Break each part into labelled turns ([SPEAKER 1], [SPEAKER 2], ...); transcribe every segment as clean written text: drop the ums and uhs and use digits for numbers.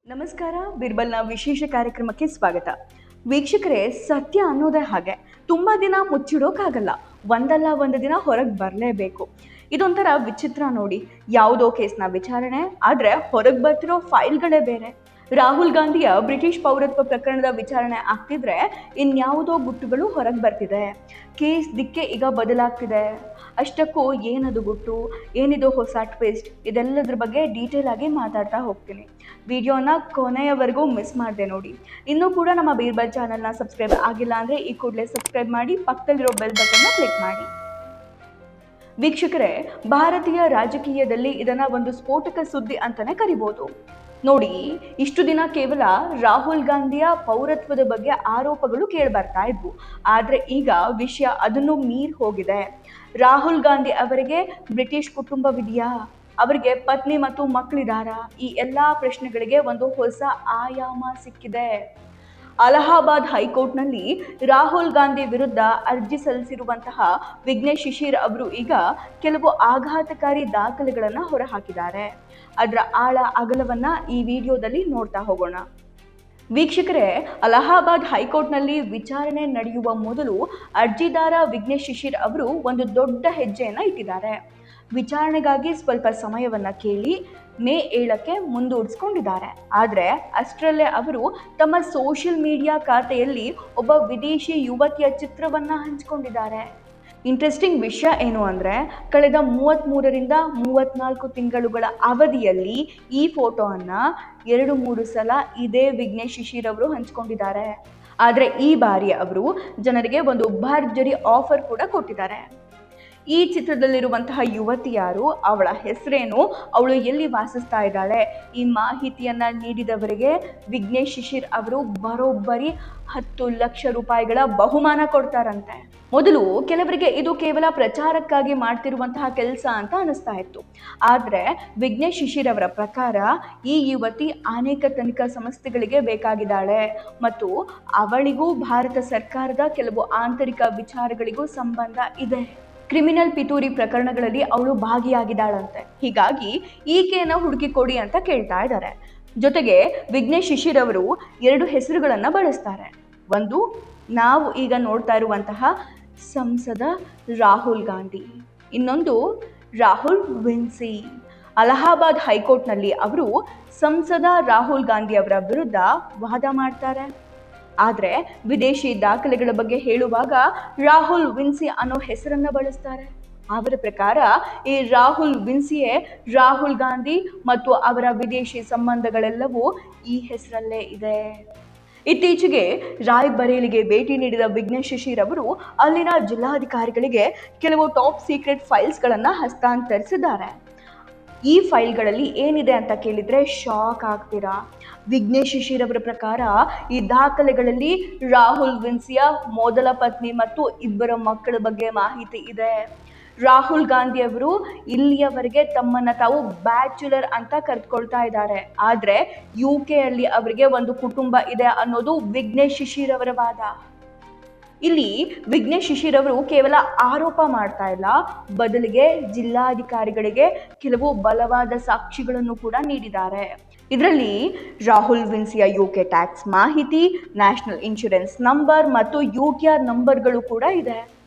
[SPEAKER 1] ನಮಸ್ಕಾರ, ಬಿರ್ಬಲ್ನ ವಿಶೇಷ ಕಾರ್ಯಕ್ರಮಕ್ಕೆ ಸ್ವಾಗತ. ವೀಕ್ಷಕರೇ, ಸತ್ಯ ಅನ್ನೋದೇ ಹಾಗೆ ತುಂಬಾ ದಿನ ಮುಚ್ಚಿಡೋಕ್ಕಾಗಲ್ಲ. ಒಂದಲ್ಲ ಒಂದು ದಿನ ಹೊರಗೆ ಬರಲೇಬೇಕು. ಇದೊಂಥರ ವಿಚಿತ್ರ ನೋಡಿ. ಯಾವುದೋ ಕೇಸ್ನ ವಿಚಾರಣೆ ಆದ್ರೆ ಹೊರಗೆ ಬರ್ತಿರೋ ಫೈಲ್ಗಳೇ ಬೇರೆ. ರಾಹುಲ್ ಗಾಂಧಿಯ ಬ್ರಿಟಿಷ್ ಪೌರತ್ವ ಪ್ರಕರಣದ ವಿಚಾರಣೆ ಆಗ್ತಿದ್ರೆ ಇನ್ಯಾವುದೋ ಗುಟ್ಟುಗಳು ಹೊರಗೆ ಬರ್ತಿದೆ. ಕೇಸ್ ದಿಕ್ಕೆ ಈಗ ಬದಲಾಗ್ತಿದೆ. ಅಷ್ಟಕ್ಕೂ ಏನದು ಗುಟ್ಟು, ಏನಿದು ಹೊಸ ಟ್ವಿಸ್ಟ್, ಇದೆಲ್ಲದ್ರ ಬಗ್ಗೆ ಡೀಟೇಲ್ ಆಗಿ ಮಾತಾಡ್ತಾ ಹೋಗ್ತೀನಿ. ವಿಡಿಯೋನ ಕೊನೆಯವರೆಗೂ ಮಿಸ್ ಮಾಡಿದೆ ನೋಡಿ. ಇನ್ನೂ ಕೂಡ ನಮ್ಮ ಬೀರ್ಬಲ್ ಚಾನಲ್ನ ಸಬ್ಸ್ಕ್ರೈಬ್ ಆಗಿಲ್ಲ ಅಂದರೆ ಈ ಕೂಡಲೇ ಸಬ್ಸ್ಕ್ರೈಬ್ ಮಾಡಿ, ಪಕ್ಕದಲ್ಲಿರೋ ಬೆಲ್ ಬಟನ್ನ ಕ್ಲಿಕ್ ಮಾಡಿ. ವೀಕ್ಷಕರೇ, ಭಾರತೀಯ ರಾಜಕೀಯದಲ್ಲಿ ಇದನ್ನ ಒಂದು ಸ್ಫೋಟಕ ಸುದ್ದಿ ಅಂತಾನೆ ಕರಿಬೋದು. ನೋಡಿ, ಇಷ್ಟು ದಿನ ಕೇವಲ ರಾಹುಲ್ ಗಾಂಧಿಯ ಪೌರತ್ವದ ಬಗ್ಗೆ ಆರೋಪಗಳು ಕೇಳಿಬರ್ತಾ ಇದ್ವು. ಆದರೆ ಈಗ ವಿಷಯ ಅದನ್ನು ಮೀರಿ ಹೋಗಿದೆ. ರಾಹುಲ್ ಗಾಂಧಿ ಅವರಿಗೆ ಬ್ರಿಟಿಷ್ ಕುಟುಂಬವಿದೆಯಾ, ಅವರಿಗೆ ಪತ್ನಿ ಮತ್ತು ಮಕ್ಕಳಿದಾರಾ, ಈ ಎಲ್ಲ ಪ್ರಶ್ನೆಗಳಿಗೆ ಒಂದು ಹೊಸ ಆಯಾಮ ಸಿಕ್ಕಿದೆ. ಅಲಹಾಬಾದ್ ಹೈಕೋರ್ಟ್ನಲ್ಲಿ ರಾಹುಲ್ ಗಾಂಧಿ ವಿರುದ್ಧ ಅರ್ಜಿ ಸಲ್ಲಿಸಿರುವಂತಹ ವಿಘ್ನೇಶ್ ಶಿಶಿರ್ ಅವರು ಈಗ ಕೆಲವು ಆಘಾತಕಾರಿ ದಾಖಲೆಗಳನ್ನು ಹೊರಹಾಕಿದ್ದಾರೆ. ಅದರ ಆಳ ಅಗಲವನ್ನ ಈ ವಿಡಿಯೋದಲ್ಲಿ ನೋಡ್ತಾ ಹೋಗೋಣ. ವೀಕ್ಷಕರೇ, ಅಲಹಾಬಾದ್ ಹೈಕೋರ್ಟ್ನಲ್ಲಿ ವಿಚಾರಣೆ ನಡೆಯುವ ಮೊದಲು ಅರ್ಜಿದಾರ ವಿಘ್ನೇಶ್ ಶಿಶಿರ್ ಅವರು ಒಂದು ದೊಡ್ಡ ಹೆಜ್ಜೆಯನ್ನು ಇಟ್ಟಿದ್ದಾರೆ. ವಿಚಾರಣೆಗಾಗಿ ಸ್ವಲ್ಪ ಸಮಯವನ್ನ ಕೇಳಿ ಮೇ 7ಕ್ಕೆ ಮುಂದೂಡಿಸ್ಕೊಂಡಿದ್ದಾರೆ. ಆದರೆ ಅಷ್ಟರಲ್ಲೇ ಅವರು ತಮ್ಮ ಸೋಷಿಯಲ್ ಮೀಡಿಯಾ ಖಾತೆಯಲ್ಲಿ ಒಬ್ಬ ವಿದೇಶಿ ಯುವತಿಯ ಚಿತ್ರವನ್ನ ಹಂಚಿಕೊಂಡಿದ್ದಾರೆ. ಇಂಟ್ರೆಸ್ಟಿಂಗ್ ವಿಷಯ ಏನು ಅಂದರೆ, ಕಳೆದ 33ರಿಂದ 34 ತಿಂಗಳುಗಳ ಅವಧಿಯಲ್ಲಿ ಈ ಫೋಟೋವನ್ನು 2-3 ಸಲ ಇದೇ ವಿಘ್ನೇಶ್ ಶಿಶಿರ್ ಅವರು ಹಂಚಿಕೊಂಡಿದ್ದಾರೆ. ಆದರೆ ಈ ಬಾರಿ ಅವರು ಜನರಿಗೆ ಒಂದು ಭರ್ಜರಿ ಆಫರ್ ಕೂಡ ಕೊಟ್ಟಿದ್ದಾರೆ. ಈ ಚಿತ್ರದಲ್ಲಿರುವಂತಹ ಯುವತಿ ಯಾರು, ಅವಳ ಹೆಸರೇನು, ಅವಳು ಎಲ್ಲಿ ವಾಸಿಸ್ತಾ ಇದ್ದಾಳೆ, ಈ ಮಾಹಿತಿಯನ್ನ ನೀಡಿದವರಿಗೆ ವಿಘ್ನೇಶ್ ಶಿಶಿರ್ ಅವರು ಬರೋಬ್ಬರಿ 10 ಲಕ್ಷ ರೂಪಾಯಿಗಳ ಬಹುಮಾನ ಕೊಡ್ತಾರಂತೆ. ಮೊದಲು ಕೆಲವರಿಗೆ ಇದು ಕೇವಲ ಪ್ರಚಾರಕ್ಕಾಗಿ ಮಾಡ್ತಿರುವಂತಹ ಕೆಲಸ ಅಂತ ಅನಿಸ್ತಾ ಇತ್ತು. ಆದರೆ ವಿಘ್ನೇಶ್ ಶಿಶಿರ್ ಅವರ ಪ್ರಕಾರ ಈ ಯುವತಿ ಅನೇಕ ತನಿಖಾ ಸಂಸ್ಥೆಗಳಿಗೆ ಬೇಕಾಗಿದ್ದಾಳೆ ಮತ್ತು ಅವಳಿಗೂ ಭಾರತ ಸರ್ಕಾರದ ಕೆಲವು ಆಂತರಿಕ ವಿಚಾರಗಳಿಗೂ ಸಂಬಂಧ ಇದೆ. ಕ್ರಿಮಿನಲ್ ಪಿತೂರಿ ಪ್ರಕರಣಗಳಲ್ಲಿ ಅವಳು ಭಾಗಿಯಾಗಿದ್ದಾಳಂತೆ. ಹೀಗಾಗಿ ಈಕೆಯನ್ನು ಹುಡುಕಿಕೊಡಿ ಅಂತ ಕೇಳ್ತಾ ಇದ್ದಾರೆ. ಜೊತೆಗೆ ವಿಘ್ನೇಶ್ ಶಿಶಿರ್ ಅವರು 2 ಹೆಸರುಗಳನ್ನು ಬಳಸ್ತಾರೆ. ಒಂದು, ನಾವು ಈಗ ನೋಡ್ತಾ ಇರುವಂತಹ ಸಂಸದ ರಾಹುಲ್ ಗಾಂಧಿ. ಇನ್ನೊಂದು ರಾಹುಲ್ ವಿನ್ಸಿ. ಅಲಹಾಬಾದ್ ಹೈಕೋರ್ಟ್ನಲ್ಲಿ ಅವರು ಸಂಸದ ರಾಹುಲ್ ಗಾಂಧಿ ಅವರ ವಿರುದ್ಧ ವಾದ ಮಾಡ್ತಾರೆ. ಆದರೆ ವಿದೇಶಿ ದಾಖಲೆಗಳ ಬಗ್ಗೆ ಹೇಳುವಾಗ ರಾಹುಲ್ ವಿನ್ಸಿ ಅನ್ನೋ ಹೆಸರನ್ನ ಬಳಸ್ತಾರೆ. ಅವರ ಪ್ರಕಾರ ಈ ರಾಹುಲ್ ವಿನ್ಸಿಯೇ ರಾಹುಲ್ ಗಾಂಧಿ ಮತ್ತು ಅವರ ವಿದೇಶಿ ಸಂಬಂಧಗಳೆಲ್ಲವೂ ಈ ಹೆಸರಲ್ಲೇ ಇದೆ. ಇತ್ತೀಚೆಗೆ ರಾಯ್ಬರೇಲಿಗೆ ಭೇಟಿ ನೀಡಿದ ವಿಘ್ನೇಶ್ ಶಿಶಿರ್ ಅವರು ಅಲ್ಲಿನ ಜಿಲ್ಲಾಧಿಕಾರಿಗಳಿಗೆ ಕೆಲವು ಟಾಪ್ ಸೀಕ್ರೆಟ್ ಫೈಲ್ಸ್ಗಳನ್ನು ಹಸ್ತಾಂತರಿಸಿದ್ದಾರೆ. ಈ ಫೈಲ್ಗಳಲ್ಲಿ ಏನಿದೆ ಅಂತ ಕೇಳಿದ್ರೆ ಶಾಕ್ ಆಗ್ತೀರಾ. ವಿಘ್ನೇಶ್ ಶಿಶಿರ್ ಅವರ ಪ್ರಕಾರ ಈ ದಾಖಲೆಗಳಲ್ಲಿ ರಾಹುಲ್ ವಿನ್ಸಿಯ ಮೊದಲ ಪತ್ನಿ ಮತ್ತು 2 ಮಕ್ಕಳ ಬಗ್ಗೆ ಮಾಹಿತಿ ಇದೆ. ರಾಹುಲ್ ಗಾಂಧಿ ಅವರು ಇಲ್ಲಿಯವರೆಗೆ ತಮ್ಮನ್ನ ತಾವು ಬ್ಯಾಚುಲರ್ ಅಂತ ಕರೆದುಕೊಳ್ತಾ ಇದ್ದಾರೆ. ಆದ್ರೆ UK ಅಲ್ಲಿ ಅವರಿಗೆ ಒಂದು ಕುಟುಂಬ ಇದೆ ಅನ್ನೋದು ವಿಘ್ನೇಶ್ ಶಿಶಿರ್ ಅವರ ವಾದ. ಇಲ್ಲಿ ವಿಘ್ನೇಶ್ ಶಿಶಿರ್ ಅವರು ಕೇವಲ ಆರೋಪ ಮಾಡ್ತಾ ಇಲ್ಲ, ಬದಲಿಗೆ ಜಿಲ್ಲಾಧಿಕಾರಿಗಳಿಗೆ ಕೆಲವು ಬಲವಾದ ಸಾಕ್ಷಿಗಳನ್ನು ಕೂಡ ನೀಡಿದ್ದಾರೆ. ಇದರಲ್ಲಿ ರಾಹುಲ್ ವಿನ್ಸಿಯ UK ಟ್ಯಾಕ್ಸ್ ಮಾಹಿತಿ, ನ್ಯಾಷನಲ್ ಇನ್ಶೂರೆನ್ಸ್ ನಂಬರ್ ಮತ್ತು UTR ನಂಬರ್ಗಳು ಕೂಡ ಇದೆ.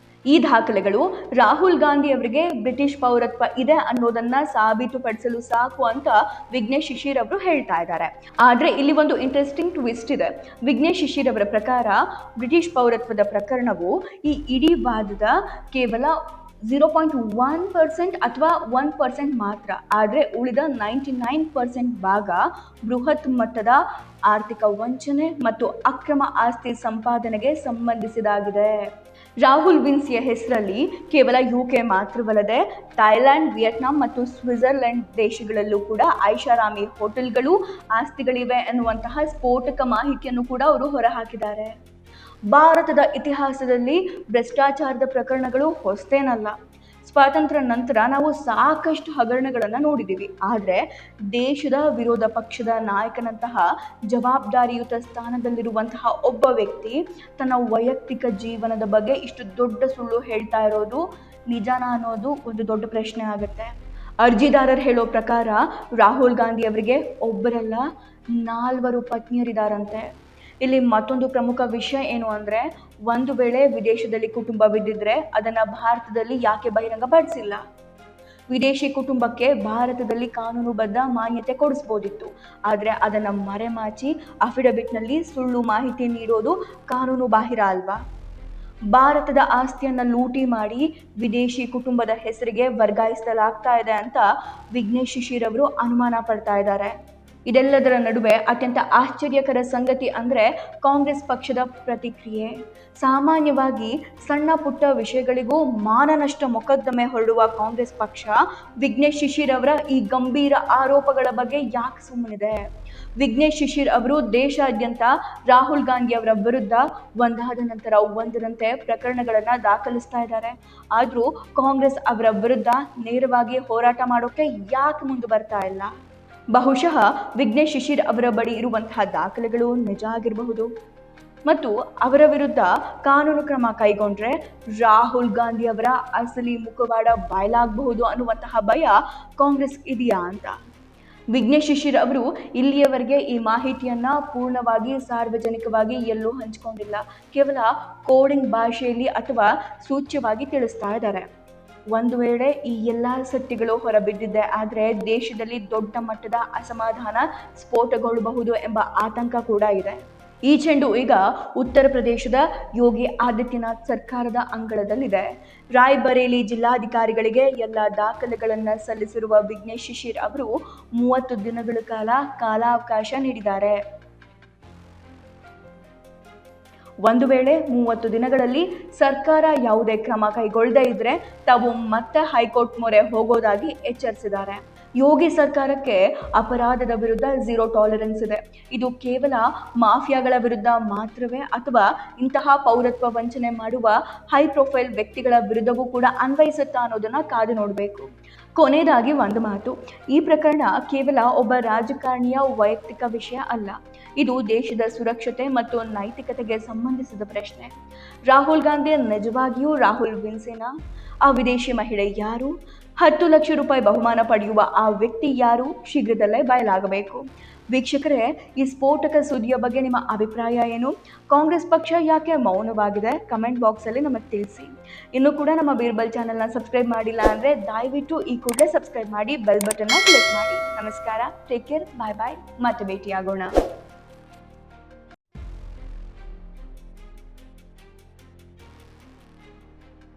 [SPEAKER 1] ಈ ದಾಖಲೆಗಳು ರಾಹುಲ್ ಗಾಂಧಿ ಅವರಿಗೆ ಬ್ರಿಟಿಷ್ ಪೌರತ್ವ ಇದೆ ಅನ್ನೋದನ್ನ ಸಾಬೀತುಪಡಿಸಲು ಸಾಕು ಅಂತ ವಿಘ್ನೇಶ್ ಶಿಶಿರ್ ಅವರು ಹೇಳ್ತಾ ಇದ್ದಾರೆ. ಆದ್ರೆ ಇಲ್ಲಿ ಒಂದು ಇಂಟ್ರೆಸ್ಟಿಂಗ್ ಟ್ವಿಸ್ಟ್ ಇದೆ. ವಿಘ್ನೇಶ್ ಶಿಶಿರ್ ಅವರ ಪ್ರಕಾರ ಬ್ರಿಟಿಷ್ ಪೌರತ್ವದ ಪ್ರಕರಣವು ಈ ಇಡೀ ವಾದದ ಕೇವಲ 0.1% ಅಥವಾ 1% ಮಾತ್ರ. ಆದರೆ ಉಳಿದ 99% ಭಾಗ ಬೃಹತ್ ಮಟ್ಟದ ಆರ್ಥಿಕ ವಂಚನೆ ಮತ್ತು ಅಕ್ರಮ ಆಸ್ತಿ ಸಂಪಾದನೆಗೆ ಸಂಬಂಧಿಸಿದಾಗಿದೆ. ರಾಹುಲ್ ವಿನ್ಸಿಯ ಹೆಸರಲ್ಲಿ ಕೇವಲ UK ಮಾತ್ರವಲ್ಲದೆ ಥೈಲ್ಯಾಂಡ್, ವಿಯೆಟ್ನಾಂ ಮತ್ತು ಸ್ವಿಟ್ಜರ್ಲೆಂಡ್ ದೇಶಗಳಲ್ಲೂ ಕೂಡ ಐಷಾರಾಮಿ ಹೋಟೆಲ್ಗಳು, ಆಸ್ತಿಗಳಿವೆ ಎನ್ನುವಂತಹ ಸ್ಫೋಟಕ ಮಾಹಿತಿಯನ್ನು ಕೂಡ ಅವರು ಹೊರಹಾಕಿದ್ದಾರೆ. ಭಾರತದ ಇತಿಹಾಸದಲ್ಲಿ ಭ್ರಷ್ಟಾಚಾರದ ಪ್ರಕರಣಗಳು ಹೊಸತೇನಲ್ಲ. ಸ್ವಾತಂತ್ರ್ಯ ನಂತರ ನಾವು ಸಾಕಷ್ಟು ಹಗರಣಗಳನ್ನು ನೋಡಿದ್ದೀವಿ. ಆದರೆ ದೇಶದ ವಿರೋಧ ಪಕ್ಷದ ನಾಯಕನಂತಹ ಜವಾಬ್ದಾರಿಯುತ ಸ್ಥಾನದಲ್ಲಿರುವಂತಹ ಒಬ್ಬ ವ್ಯಕ್ತಿ ತನ್ನ ವೈಯಕ್ತಿಕ ಜೀವನದ ಬಗ್ಗೆ ಇಷ್ಟು ದೊಡ್ಡ ಸುಳ್ಳು ಹೇಳ್ತಾ ಇರೋದು ನಿಜಾನ ಅನ್ನೋದು ಒಂದು ದೊಡ್ಡ ಪ್ರಶ್ನೆ ಆಗುತ್ತೆ. ಅರ್ಜಿದಾರರು ಹೇಳೋ ಪ್ರಕಾರ ರಾಹುಲ್ ಗಾಂಧಿ ಅವರಿಗೆ ಒಬ್ಬರಲ್ಲ 4 ಪತ್ನಿಯರಿದ್ದಾರಂತೆ. ಇಲ್ಲಿ ಮತ್ತೊಂದು ಪ್ರಮುಖ ವಿಷಯ ಏನು ಅಂದರೆ, ಒಂದು ವೇಳೆ ವಿದೇಶದಲ್ಲಿ ಕುಟುಂಬವಿದ್ದಿದ್ರೆ ಅದನ್ನು ಭಾರತದಲ್ಲಿ ಯಾಕೆ ಬಹಿರಂಗಪಡಿಸಿಲ್ಲ? ವಿದೇಶಿ ಕುಟುಂಬಕ್ಕೆ ಭಾರತದಲ್ಲಿ ಕಾನೂನುಬದ್ಧ ಮಾನ್ಯತೆ ಕೊಡಿಸ್ಬೋದಿತ್ತು. ಆದರೆ ಅದನ್ನು ಮರೆಮಾಚಿ ಅಫಿಡವಿಟ್ನಲ್ಲಿ ಸುಳ್ಳು ಮಾಹಿತಿ ನೀಡೋದು ಕಾನೂನು ಬಾಹಿರ ಅಲ್ವಾ? ಭಾರತದ ಆಸ್ತಿಯನ್ನು ಲೂಟಿ ಮಾಡಿ ವಿದೇಶಿ ಕುಟುಂಬದ ಹೆಸರಿಗೆ ವರ್ಗಾಯಿಸಲಾಗ್ತಾ ಇದೆ ಅಂತ ವಿಘ್ನೇಶ್ ಶಿಶಿರ್ ಅವರು ಅನುಮಾನ ಪಡ್ತಾ ಇದ್ದಾರೆ. ಇದೆಲ್ಲದರ ನಡುವೆ ಅತ್ಯಂತ ಆಶ್ಚರ್ಯಕರ ಸಂಗತಿ ಅಂದರೆ ಕಾಂಗ್ರೆಸ್ ಪಕ್ಷದ ಪ್ರತಿಕ್ರಿಯೆ. ಸಾಮಾನ್ಯವಾಗಿ ಸಣ್ಣ ಪುಟ್ಟ ವಿಷಯಗಳಿಗೂ ಮಾನನಷ್ಟ ಮೊಕದ್ದಮೆ ಹೊರಡುವ ಕಾಂಗ್ರೆಸ್ ಪಕ್ಷ ವಿಘ್ನೇಶ್ ಶಿಶಿರ್ ಅವರ ಈ ಗಂಭೀರ ಆರೋಪಗಳ ಬಗ್ಗೆ ಯಾಕೆ ಸುಮ್ಮನಿದೆ? ವಿಘ್ನೇಶ್ ಶಿಶಿರ್ ಅವರು ದೇಶಾದ್ಯಂತ ರಾಹುಲ್ ಗಾಂಧಿ ಅವರ ವಿರುದ್ಧ ಒಂದಾದ ನಂತರ ಒಂದರಂತೆ ಪ್ರಕರಣಗಳನ್ನು ದಾಖಲಿಸ್ತಾ ಇದ್ದಾರೆ. ಆದರೂ ಕಾಂಗ್ರೆಸ್ ಅವರ ವಿರುದ್ಧ ನೇರವಾಗಿ ಹೋರಾಟ ಮಾಡೋಕೆ ಯಾಕೆ ಮುಂದೆ ಬರ್ತಾ ಇಲ್ಲ? ಬಹುಶಃ ವಿಘ್ನೇಶ್ ಶಿಶಿರ್ ಅವರ ಬಳಿ ಇರುವಂತಹ ದಾಖಲೆಗಳು ನಿಜ ಆಗಿರಬಹುದು ಮತ್ತು ಅವರ ವಿರುದ್ಧ ಕಾನೂನು ಕ್ರಮ ಕೈಗೊಂಡ್ರೆ ರಾಹುಲ್ ಗಾಂಧಿ ಅವರ ಅಸಲಿ ಮುಖವಾಡ ಬಯಲಾಗಬಹುದು ಅನ್ನುವಂತಹ ಭಯ ಕಾಂಗ್ರೆಸ್ ಇದೆಯಾ ಅಂತ. ವಿಘ್ನೇಶ್ ಶಿಶಿರ್ ಅವರು ಇಲ್ಲಿಯವರೆಗೆ ಈ ಮಾಹಿತಿಯನ್ನ ಪೂರ್ಣವಾಗಿ ಸಾರ್ವಜನಿಕವಾಗಿ ಎಲ್ಲೂ ಹಂಚಿಕೊಂಡಿಲ್ಲ. ಕೇವಲ ಕೋಡಿಂಗ್ ಭಾಷೆಯಲ್ಲಿ ಅಥವಾ ಸೂಚ್ಯವಾಗಿ ತಿಳಿಸ್ತಾ ಇದ್ದಾರೆ. ಒಂದು ವೇಳೆ ಈ ಎಲ್ಲ ಸತ್ಯಗಳು ಹೊರಬಿದ್ದಿದೆ ಆದರೆ ದೇಶದಲ್ಲಿ ದೊಡ್ಡ ಮಟ್ಟದ ಅಸಮಾಧಾನ ಸ್ಫೋಟಗೊಳ್ಳಬಹುದು ಎಂಬ ಆತಂಕ ಕೂಡ ಇದೆ. ಈ ಚೆಂಡು ಈಗ ಉತ್ತರ ಪ್ರದೇಶದ ಯೋಗಿ ಆದಿತ್ಯನಾಥ್ ಸರ್ಕಾರದ ಅಂಗಳದಲ್ಲಿದೆ. ರಾಯ್ಬರೇಲಿ ಜಿಲ್ಲಾಧಿಕಾರಿಗಳಿಗೆ ಎಲ್ಲ ದಾಖಲೆಗಳನ್ನು ಸಲ್ಲಿಸಿರುವ ವಿಘ್ನೇಶ್ ಶಿಶಿರ್ ಅವರು 30 ದಿನಗಳ ಕಾಲಾವಕಾಶ ನೀಡಿದ್ದಾರೆ. ಒಂದು ವೇಳೆ 30 ದಿನಗಳಲ್ಲಿ ಸರ್ಕಾರ ಯಾವುದೇ ಕ್ರಮ ಕೈಗೊಳ್ಳದೇ ಇದ್ರೆ ತಾವು ಮತ್ತೆ ಹೈಕೋರ್ಟ್ ಮೊರೆ ಹೋಗೋದಾಗಿ ಎಚ್ಚರಿಸಿದ್ದಾರೆ. ಯೋಗಿ ಸರ್ಕಾರಕ್ಕೆ ಅಪರಾಧದ ವಿರುದ್ಧ ಝೀರೋ ಟಾಲರೆನ್ಸ್ ಇದೆ. ಇದು ಕೇವಲ ಮಾಫಿಯಾಗಳ ವಿರುದ್ಧ ಮಾತ್ರವೇ ಅಥವಾ ಇಂತಹ ಪೌರತ್ವ ವಂಚನೆ ಮಾಡುವ ಹೈ ಪ್ರೊಫೈಲ್ ವ್ಯಕ್ತಿಗಳ ವಿರುದ್ಧವೂ ಕೂಡ ಅನ್ವಯಿಸುತ್ತಾ ಅನ್ನೋದನ್ನ ಕಾದು ನೋಡಬೇಕು. ಕೊನೆಯದಾಗಿ ಒಂದು ಮಾತು, ಈ ಪ್ರಕರಣ ಕೇವಲ ಒಬ್ಬ ರಾಜಕಾರಣಿಯ ವೈಯಕ್ತಿಕ ವಿಷಯ ಅಲ್ಲ. ಇದು ದೇಶದ ಸುರಕ್ಷತೆ ಮತ್ತು ನೈತಿಕತೆಗೆ ಸಂಬಂಧಿಸಿದ ಪ್ರಶ್ನೆ. ರಾಹುಲ್ ಗಾಂಧಿ ನಿಜವಾಗಿಯೂ ರಾಹುಲ್ ವಿನ್ಸೇನಾ? ಆ ವಿದೇಶಿ ಮಹಿಳೆ ಯಾರು? 10 ಲಕ್ಷ ರೂಪಾಯಿ ಬಹುಮಾನ ಪಡೆಯುವ ಆ ವ್ಯಕ್ತಿ ಯಾರು? ಶೀಘ್ರದಲ್ಲೇ ಬಯಲಾಗಬೇಕು. ವೀಕ್ಷಕರೇ, ಈ ಸ್ಫೋಟಕ ಸುದ್ದಿಯ ಬಗ್ಗೆ ನಿಮ್ಮ ಅಭಿಪ್ರಾಯ ಏನು? ಕಾಂಗ್ರೆಸ್ ಪಕ್ಷ ಯಾಕೆ ಮೌನವಾಗಿದೆ? ಕಮೆಂಟ್ ಬಾಕ್ಸಲ್ಲಿ ನಮಗೆ ತಿಳಿಸಿ. ಇನ್ನೂ ಕೂಡ ನಮ್ಮ ಬೀರ್ಬಲ್ ಚಾನಲ್ನ ಸಬ್ಸ್ಕ್ರೈಬ್ ಮಾಡಿಲ್ಲ ಅಂದರೆ ದಯವಿಟ್ಟು ಈ ಕೂಡಲೇ ಸಬ್ಸ್ಕ್ರೈಬ್ ಮಾಡಿ, ಬೆಲ್ ಬಟನ್ನ ಕ್ಲಿಕ್ ಮಾಡಿ. ನಮಸ್ಕಾರ, ಟೇಕ್ ಕೇರ್, ಬಾಯ್ ಬಾಯ್, ಮತ್ತೆ ಭೇಟಿಯಾಗೋಣ.